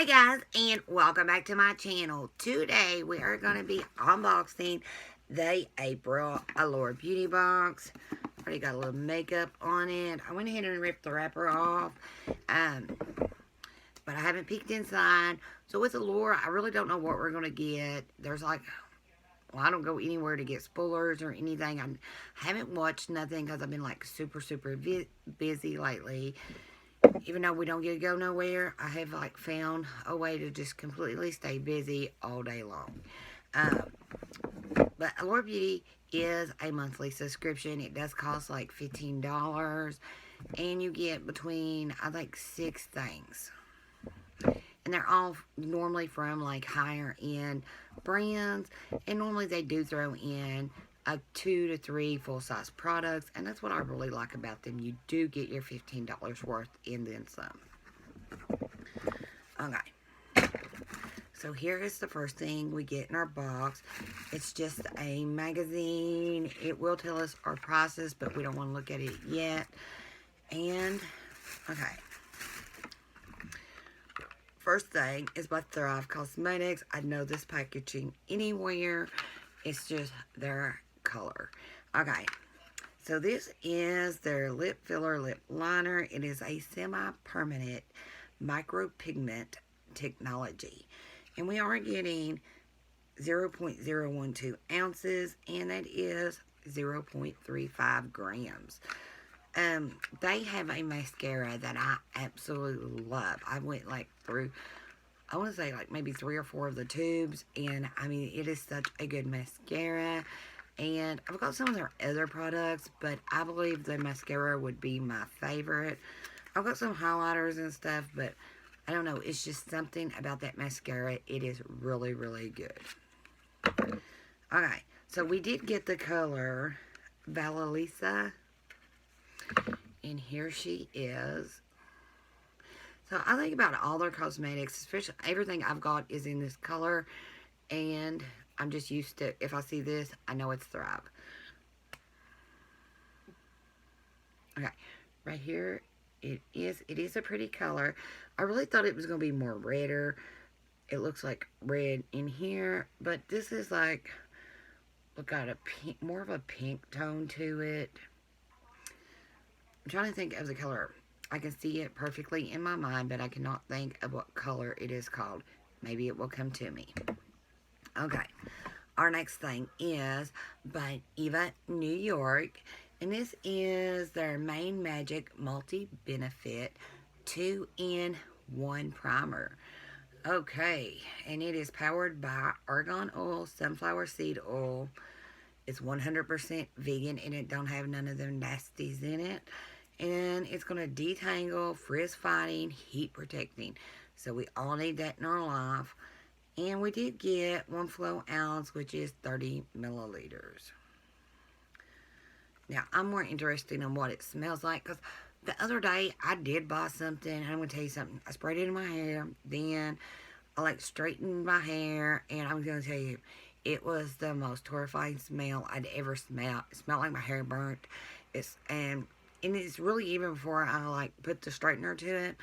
Hey guys, and welcome back to my channel. Today we are going to be unboxing the April Allure Beauty Box. Already got a little makeup on it. I went ahead and ripped the wrapper off, but I haven't peeked inside. So with Allure, I really don't know what we're going to get. There's like, well, I don't go anywhere to get spoilers or anything. I haven't watched nothing because I've been like super busy lately. Even though we don't get to go nowhere, I have like found a way to just completely stay busy all day long. But Allure Beauty is a monthly subscription. It does cost like $15, and you get between, I think, 6 things. And they're all normally from like higher end brands, and normally they do throw in 2 to 3 full-size products, and that's what I really like about them. You do get your $15 worth and then some. Okay, so here is the first thing we get in our box. It's just a magazine. It will tell us our prices, but we don't want to look at it yet. And okay, first thing is by Thrive Cosmetics. I know this packaging anywhere. It's just their color. Okay, so this is their lip filler lip liner. It is a semi-permanent micropigment technology, and we are getting 0.012 ounces, and that is 0.35 grams. They have a mascara that I absolutely love. I went like through, I want to say like maybe 3 or 4 of the tubes, and I mean, it is such a good mascara. And I've got some of their other products, but I believe the mascara would be my favorite. I've got some highlighters and stuff, but I don't know. It's just something about that mascara. It is really good. Okay, so we did get the color Valalisa, and here she is. So I think about all their cosmetics, especially everything I've got is in this color, and I'm just used to, if I see this, I know it's Thrive. Okay, right here, it is a pretty color. I really thought it was going to be more redder. It looks like red in here, but this is like, got a pink, more of a pink tone to it. I'm trying to think of the color. I can see it perfectly in my mind, but I cannot think of what color it is called. Maybe it will come to me. Okay, our next thing is by Eva New York, and this is their Main Magic Multi-Benefit 2-in-1 Primer. Okay, and it is powered by argan oil, sunflower seed oil. It's 100% vegan, and it don't have none of them nasties in it. And it's going to detangle, frizz fighting, heat protecting. So we all need that in our life. And we did get 1 flow ounce, which is 30 milliliters. Now, I'm more interested in what it smells like, because the other day, I did buy something, and I'm going to tell you something. I sprayed it in my hair, then I like straightened my hair, and I'm going to tell you, it was the most horrifying smell I'd ever smelled. It smelled like my hair burnt. And it's really, even before I like put the straightener to it,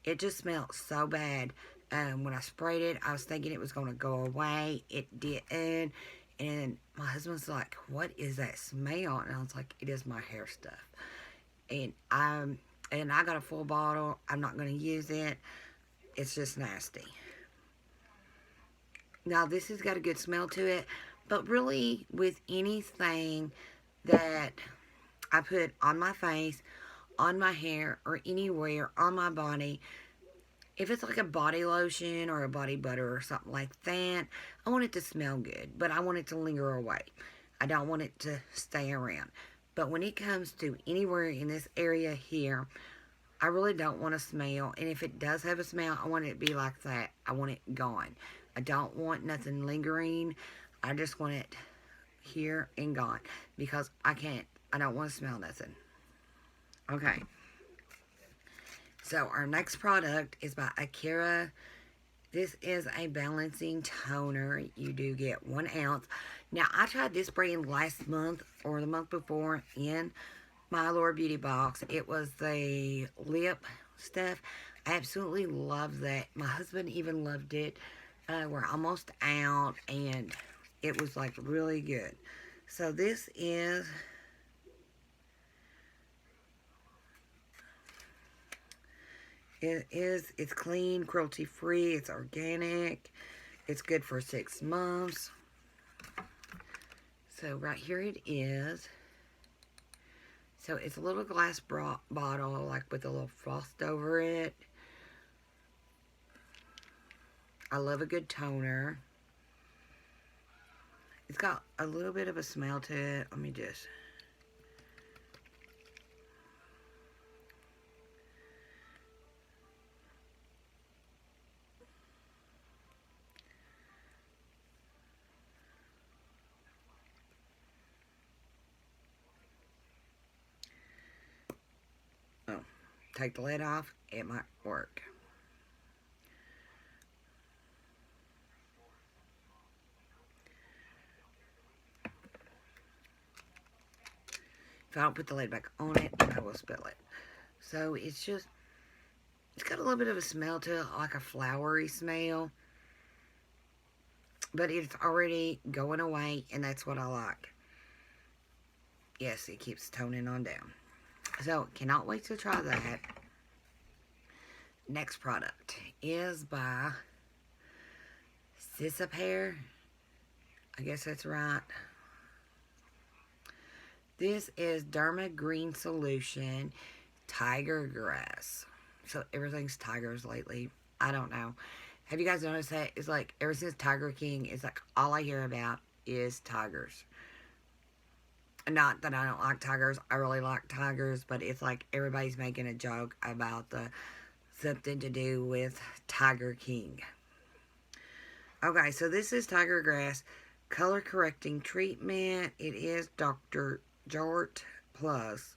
it just smelled so bad. When I sprayed it, I was thinking it was going to go away. It didn't. And my husband's like, "What is that smell?" And I was like, "It is my hair stuff." And I got a full bottle. I'm not going to use it. It's just nasty. Now, this has got a good smell to it, but really, with anything that I put on my face, on my hair, or anywhere on my body, if it's like a body lotion or a body butter or something like that, I want it to smell good, but I want it to linger away. I don't want it to stay around. But when it comes to anywhere in this area here, I really don't want to smell. And if it does have a smell, I want it to be like that. I want it gone. I don't want nothing lingering. I just want it here and gone, because I don't want to smell nothing. Okay. So our next product is by Akira. This is a balancing toner. You do get 1 ounce. Now, I tried this brand last month or the month before in my Allure Beauty Box. It was the lip stuff. Absolutely love that. My husband even loved it. We're almost out, and it was like really good. So this is, it's clean, cruelty free, it's organic, it's good for 6 months. So right here it is. So it's a little glass bottle, like with a little frost over it. I love a good toner. It's got a little bit of a smell to it. Let me just... Oh, take the lid off. It might work. If I don't put the lid back on it, I will spill it. So it's just, it's got a little bit of a smell to it, like a flowery smell. But it's already going away, and that's what I like. Yes, it keeps toning on down. So, cannot wait to try that. Next product is by Sisapair. I guess that's right. This is Derma Green Solution Tiger Grass. So everything's tigers lately. I don't know. Have you guys noticed that? It's like ever since Tiger King, it's like all I hear about is tigers. Not that I don't like tigers. I really like tigers, but it's like everybody's making a joke about the something to do with Tiger King. Okay, so this is Tiger Grass Color Correcting Treatment. It is Dr. Jart Plus.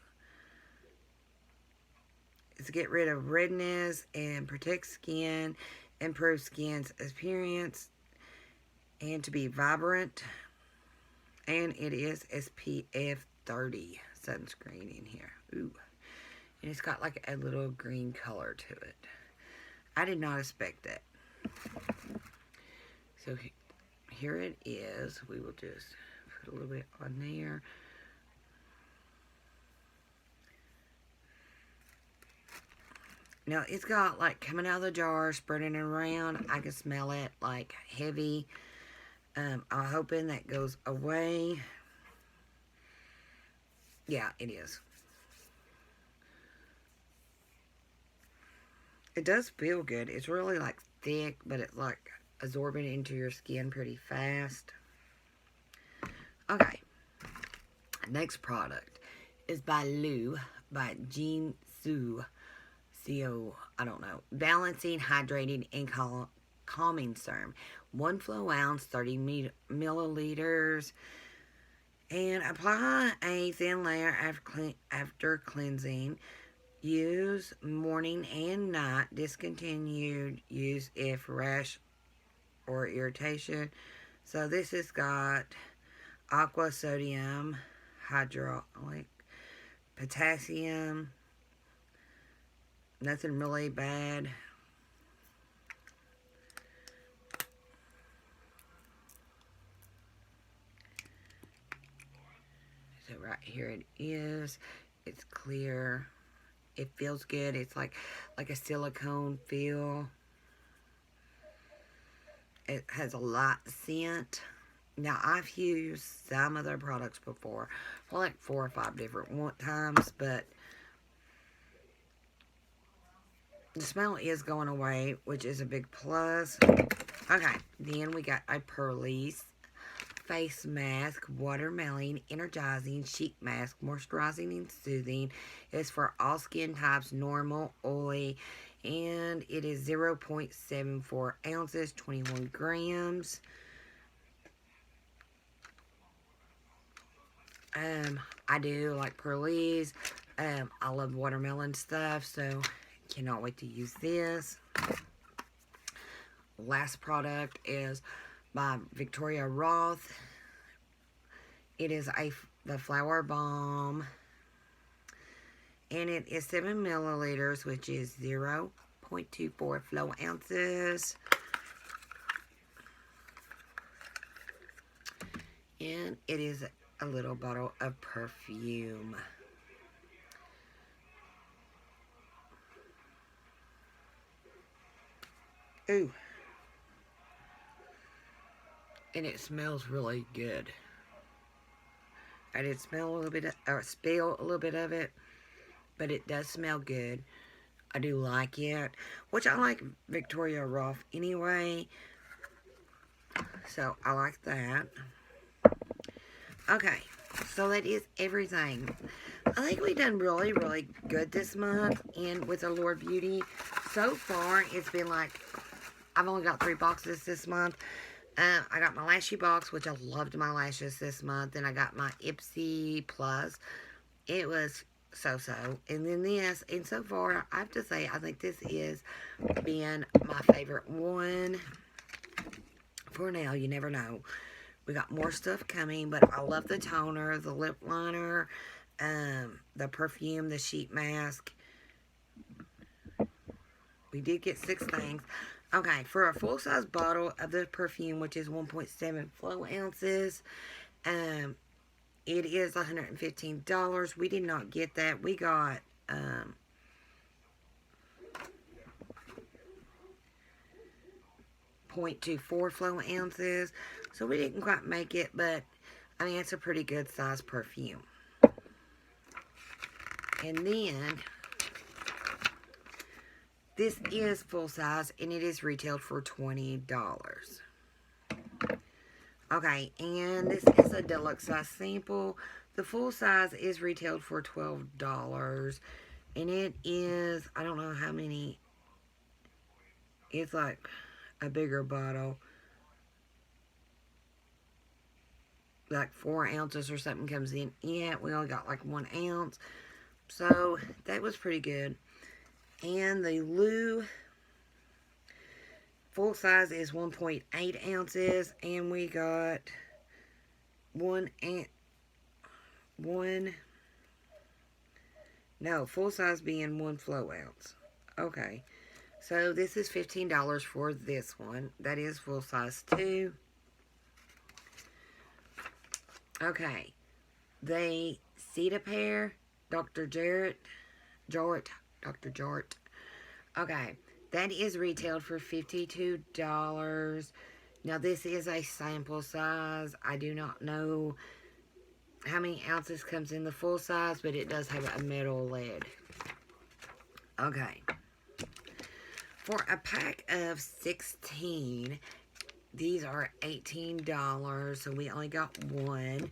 It's to get rid of redness and protect skin, improve skin's appearance, and to be vibrant. And it is SPF 30 sunscreen in here. Ooh. And it's got like a little green color to it. I did not expect that. So here it is. We will just put a little bit on there. Now, it's got, like, coming out of the jar, spreading it around. I can smell it, like, heavy. I'm hoping that goes away. Yeah, it is. It does feel good. It's really, like, thick, but it's, like, absorbing into your skin pretty fast. Okay. Next product is by Lou, by Jean Su. I don't know. Balancing, hydrating, and calming serum. 1 flow ounce, 30 milliliters. And apply a thin layer after cleansing. Use morning and night. Discontinued use if rash or irritation. So this has got aqua, sodium, hydraulic, potassium. Nothing really bad. So right here it is. It's clear. It feels good. It's like a silicone feel. It has a light scent. Now, I've used some of their products before. For like 4 or 5 different times, but the smell is going away, which is a big plus. Okay, then we got a Pearlies face mask, watermelon, energizing sheet mask, moisturizing and soothing. It's for all skin types, normal, oily, and it is 0.74 ounces, 21 grams. I do like Pearlies. I love watermelon stuff, so cannot wait to use this. Last product is by Victoria Roth. It is the Flower Balm. And it is 7 milliliters, which is 0.74 0.24 flow ounces. And it is a little bottle of perfume. Ooh. And it smells really good. I did smell a little bit, or spill a little bit of it, but it does smell good. I do like it, which I like Victoria Rolf anyway, so I like that. Okay, so that is everything. I think we've done really, really good this month and with Allure Beauty. So far, it's been like, I've only got 3 boxes this month. I got my Lashy box, which I loved my lashes this month. And I got my Ipsy Plus. It was so-so. And then this, and so far, I have to say, I think this is being my favorite one. For now, you never know. We got more stuff coming, but I love the toner, the lip liner, the perfume, the sheet mask. We did get 6 things. Okay, for a full-size bottle of the perfume, which is 1.7 flow ounces, it is $115. We did not get that. We got 0.24 flow ounces. So we didn't quite make it, but I mean, it's a pretty good size perfume. And then this is full size, and it is retailed for $20. Okay, and this is a deluxe size sample. The full size is retailed for $12. And it is, I don't know how many, it's like a bigger bottle. Like 4 ounces or something comes in. Yeah, we only got like 1 ounce. So, that was pretty good. And the Lou full size is 1.8 ounces. And we got full size being 1 flow ounce. Okay. So, this is $15 for this one. That is full size too. Okay. The Cedar Pear, Dr. Dr. Jart. Okay, that is retailed for $52. Now, this is a sample size. I do not know how many ounces comes in the full size, but it does have a metal lid. Okay. For a pack of 16, these are $18, so we only got 1.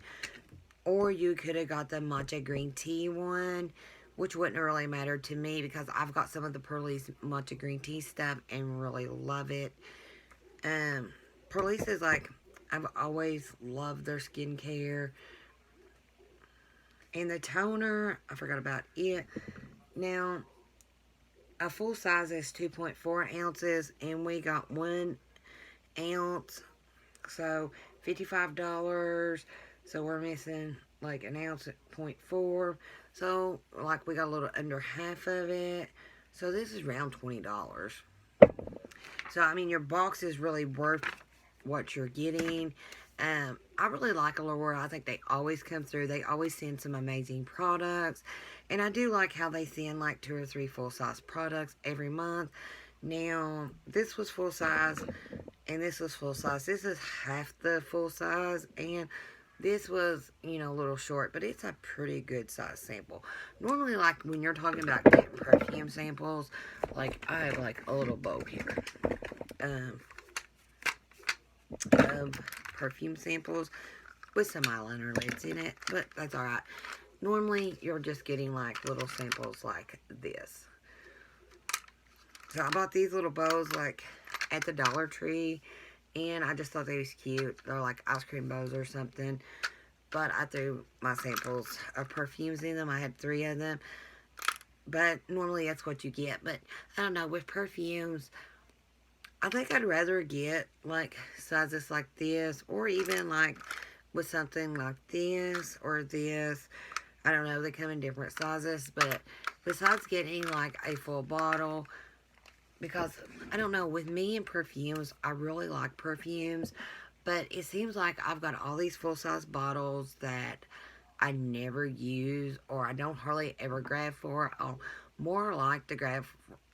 Or you could have got the matcha green tea one, which wouldn't really matter to me because I've got some of the Pearlie's matcha green tea stuff and really love it. Pearlie's is like, I've always loved their skincare. And the toner, I forgot about it. Now, a full size is 2.4 ounces, and we got 1 ounce, so $55. So we're missing like an ounce at 0.4. So like we got a little under half of it. So this is around $20. So I mean, your box is really worth what you're getting. I really like Allure. I think they always come through. They always send some amazing products. And I do like how they send like 2 or 3 full-size products every month. Now, this was full size, and this was full size. This is half the full size, and this was, you know, a little short, but it's a pretty good size sample. Normally, like, when you're talking about getting perfume samples, like, I have, like, a little bowl here of perfume samples with some eyeliner lids in it, but that's alright. Normally, you're just getting, like, little samples like this. So, I bought these little bows, like, at the Dollar Tree, and I just thought they was cute. They're like ice cream bows or something. But I threw my samples of perfumes in them. I had 3 of them. But normally that's what you get. But I don't know, with perfumes, I think I'd rather get like sizes like this. Or even like with something like this or this. I don't know, they come in different sizes. But besides getting like a full bottle, because I don't know, with me and perfumes, I really like perfumes, but it seems like I've got all these full size bottles that I never use or I don't hardly ever grab for. I'll more like to grab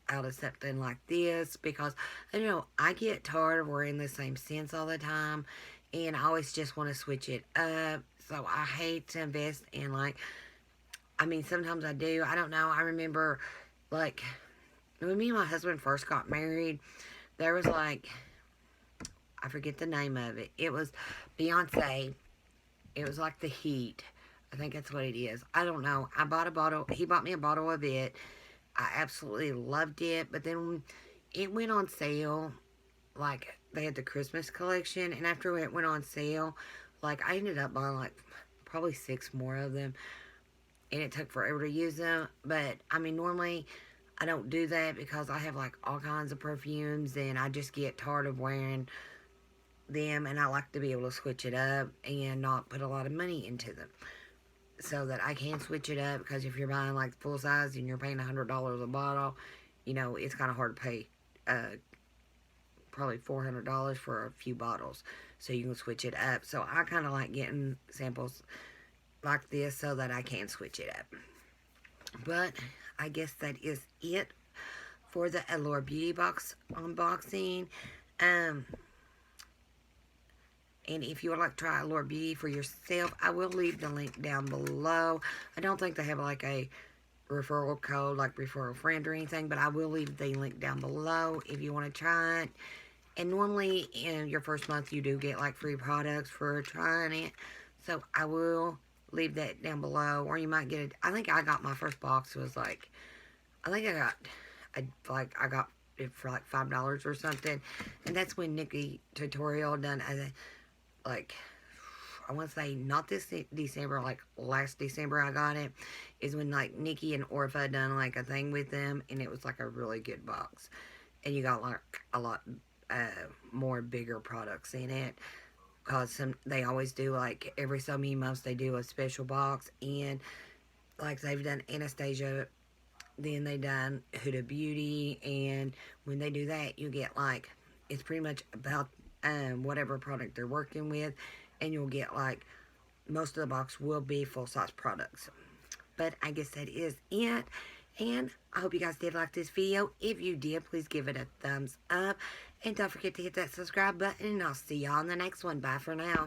out of something like this because I get tired of wearing the same scents all the time and I always just want to switch it up. So I hate to invest in like, I mean, sometimes I do. I don't know. I remember like when me and my husband first got married, there was like, I forget the name of it. It was Beyonce. It was like the Heat. I think that's what it is. I don't know. I bought a bottle. He bought me a bottle of it. I absolutely loved it. But then it went on sale. Like they had the Christmas collection, and after it went on sale, like I ended up buying like probably 6 more of them, and it took forever to use them. But I mean, normally I don't do that because I have like all kinds of perfumes, and I just get tired of wearing them, and I like to be able to switch it up and not put a lot of money into them so that I can switch it up. Because if you're buying like full size and you're paying $100 a bottle, it's kind of hard to pay probably $400 for a few bottles, so you can switch it up. So I kind of like getting samples like this so that I can switch it up. But I guess that is it for the Allure Beauty Box unboxing. Um, And if you would like to try Allure Beauty for yourself, I will leave the link down below. I don't think they have like a referral code, like refer a friend or anything, but I will leave the link down below if you want to try it. And normally in your first month, you do get like free products for trying it. So I will leave that down below, or you might get it. I think I got my first box was like, I think I got it for like $5 or something. And that's when Nikki Tutorial done like I want to say not this December, like last December I got it, is when like Nikki and Orpha done like a thing with them, and it was like a really good box, and you got like a lot more bigger products in it, cause they always do like every so many months they do a special box, and like they've done Anastasia, then they done Huda Beauty, and when they do that you get like, it's pretty much about whatever product they're working with, and you'll get like most of the box will be full size products. But I guess that is it, and I hope you guys did like this video. If you did, please give it a thumbs up, and don't forget to hit that subscribe button, and I'll see y'all in the next one. Bye for now.